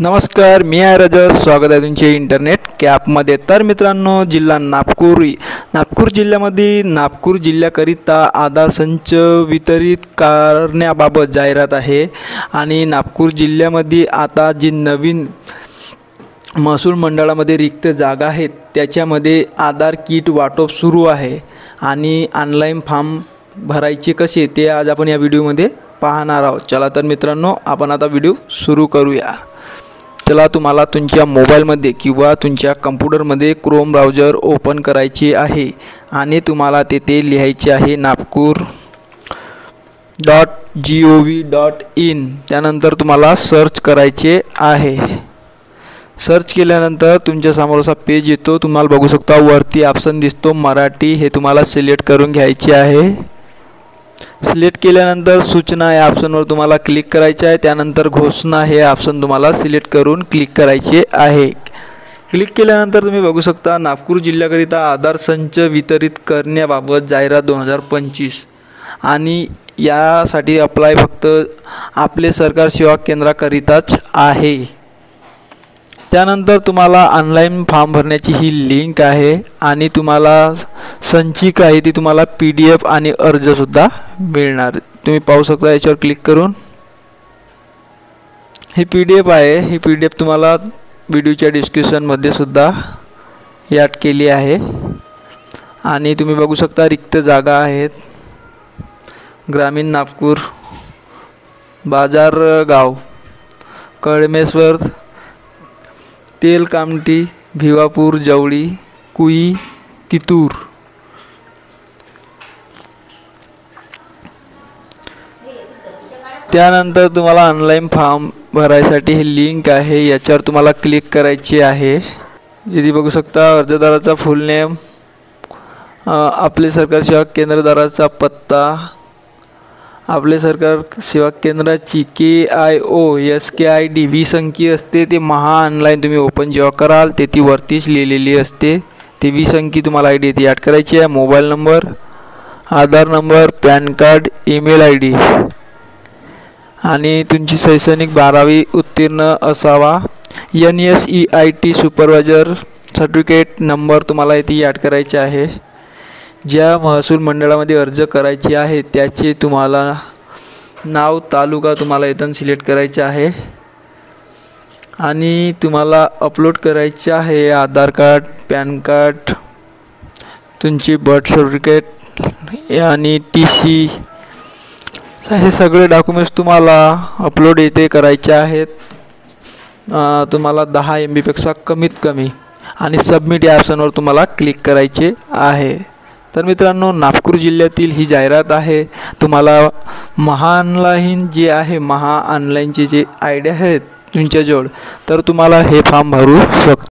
नमस्कार, मी आहे रजत. स्वागत आहे तुमचे इंटरनेट कॅपमध्ये. तर मित्रांनो, जिल्हा नागपूर जिल्ह्यामध्ये नागपूर जिल्ह्याकरिता आधार संच वितरित करण्याबाबत जाहिरात आहे. आणि नागपूर जिल्ह्यामध्ये आता जी नवीन महसूल मंडळामध्ये रिक्त जागा आहेत त्याच्यामध्ये आधार किट वाटप सुरू आहे. आणि ऑनलाईन फॉर्म भरायचे कसे ते आज आपण या व्हिडिओमध्ये पाहणार आहोत. चला तर मित्रांनो, आपण आता व्हिडिओ सुरू करूया. चला, तुम्हाला तुमच्या मोबाईलमध्ये किंवा तुमच्या कम्प्युटरमध्ये क्रोम ब्राउझर ओपन करायचे आहे आणि तुम्हाला तेथे लिहायचे आहे nagpur.gov.in. त्यानंतर तुम्हाला सर्च करायचे आहे. सर्च केल्यानंतर तुमच्यासमोर असा पेज येतो. तुम्हाला बघू शकता वरती ऑप्शन दिसतो मराठी, हे तुम्हाला सिलेक्ट करून घ्यायचे आहे. सिलेक्ट केल्यानंतर सूचना या ऑप्शनवर तुम्हाला क्लिक करायचे आहे. त्यानंतर घोषणा हे ऑप्शन तुम्हाला सिलेक्ट करून क्लिक करायचे आहे. क्लिक केल्यानंतर तुम्ही बघू शकता नागपूर जिल्ह्याकरिता आधार संच वितरित करण्याबाबत जाहिरात 2025. आणि यासाठी अप्लाय फक्त आपले सरकार सेवा केंद्राकरिताच आहे. त्यानंतर तुम्हाला ऑनलाईन फॉर्म भरण्याची ही लिंक आहे आणि तुम्हाला संचिका आहे ती तुम्हाला PDF आणि अर्जसुद्धा मिळणार. तुम्ही पाहू शकता याच्यावर क्लिक करून. ही PDF आहे. ही PDF तुम्हाला व्हिडिओच्या डिस्क्रिप्शनमध्ये सुद्धा ॲड केली आहे. आणि तुम्ही बघू शकता रिक्त जागा आहेत. ग्रामीण नागपूर, बाजारगाव, कळमेश्वर, तेलकामठी, भिवापूर, जवळी, कुई, तितूर. त्यानंतर तुम्हाला ऑनलाईन फॉर्म भरायसाठी ही लिंक आहे, याच्यावर तुम्हाला क्लिक करायची आहे. इथे बघू शकता अर्जदाराचा फुल नेम, आपले सरकार सेवा केंद्रदाराचा पत्ता, आपले सरकार सेवा केंद्राची KIO SKID 20 अंकी असते. ते ऑनलाईन तुम्ही ओपन जेव्हा कराल ते ती वरतीच लिहिलेली असते. ते 20 अंकी तुम्हाला ID ती ॲड करायची आहे. Mobile number, Aadhaar number, PAN card, email ID आणि तुमची शैक्षणिक 12वी उत्तीर्ण असावा. NSEIT सुपरवायझर सर्टिफिकेट नंबर तुम्हाला इथे ॲड करायचे आहे. ज्या महसूल मंडळामध्ये अर्ज करायचे आहे त्याचे तुम्हाला नाव, तालुका तुम्हाला इथून सिलेक्ट करायचे आहे. आणि तुम्हाला अपलोड करायचे आहे आधार कार्ड, पॅन कार्ड, तुमची बर्थ सर्टिफिकेट आणि TC. हे सगळे डॉक्युमेंट्स तुम्हाला अपलोड इथे करायचे आहेत. तुम्हाला 10 MB पेक्षा कमीत कमी. आणि सबमिट या ऑप्शनवर तुम्हाला क्लिक करायचे आहे. तर मित्रांनो, नागपूर जिल्ह्यातील ही जाहिरात आहे. तुम्हाला ऑनलाईन जे आहे ऑनलाईनचे जे आयडिया आहेत तुमच्याजवळ, तर तुम्हाला हे फॉर्म भरू शकता.